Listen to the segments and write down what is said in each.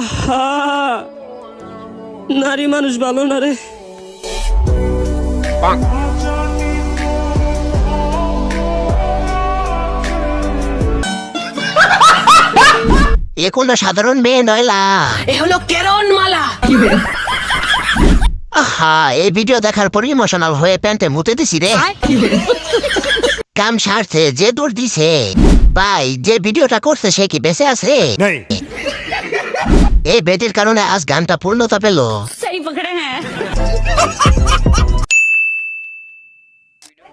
আহা, নারী মানুষ ভালো না রে। এ কোনো সাধারণ মেয়ে নয়লা, এ হলো কেরন মালা। আহা, এই ভিডিও দেখার পর ইমোশনাল হয়ে প্যান্টে মুতে দিছি রে। কাম সারছে যে দৌড় দিছে, ভাই যে ভিডিওটা করছে সে কি বেঁচে আছে? এই বেটির কারণে আজ গানটা পূর্ণতা পেল।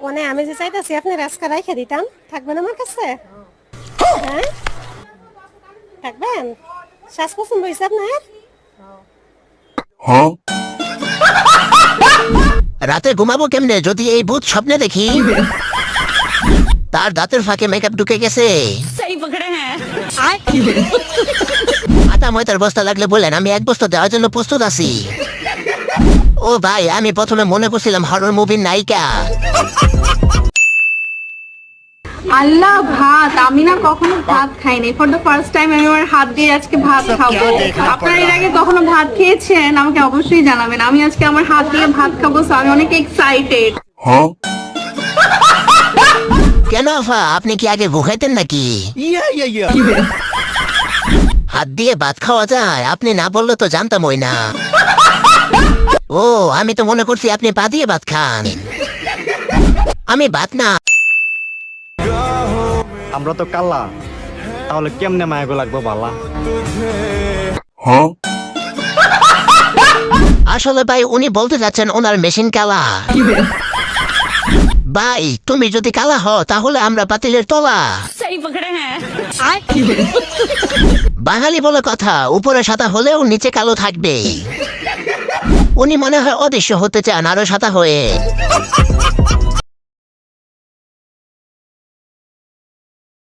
মানে আমি যে চাইতেছি আপনি রাস্কা রাইখে দিতাম, থাকবেন আমার কাছে? হ্যাঁ থাকবেন? শ্বাস পছন্দ হয়েছে আপনার? রাতে ঘুমাবো কেমনে যদি এই ভূত স্বপ্নে দেখি? তার দাঁতের ফাঁকে মেকআপ ঢুকে গেছে। আটা ময়দার বস্তা লাগলে বলেন, আমি এক বস্তা দেওয়ার জন্য প্রস্তুত আছি। ও ভাই, আমি প্রথমে মনে করছিলাম হরর মুভির নায়িকা। আল্লাহ, ভাত আমি না কখনো ভাত খাইনি। ফর দ্য ফার্স্ট টাইম আমি আমার হাত দিয়ে আজকে ভাত খাবো। আপনারা এর আগে কখনো ভাত খেয়েছেন আমাকে অবশ্যই জানাবেন। আমি আজকে আমার হাত দিয়ে ভাত খাবো, সো আমি অনেক এক্সাইটেড। কেন আফা, আপনি কি আগে ভুখাইতেন নাকি? হাত দিয়ে ভাত খাওয়া যায়? আপনি না বললে তো জানতামই না। ও, আমি তো মনে করছি আপনি পা দিয়ে ভাত খান। আমি ভাত না। আমরা তো কাল্লা, তাহলে কেমনে মায়াগো লাগবো বালা? আসলে ভাই উনি বলতে যাচ্ছেন ওনার মেশিন কালা। ভাই তুমি যদি কালা হও তাহলে আমরা পাতিলের তলা। বাঙালি বলে কথা, উপরে সাদা হলেও নিচে কালো থাকবে। উনি মনে হয় অদৃশ্য হতে চান আরো সাদা হয়ে।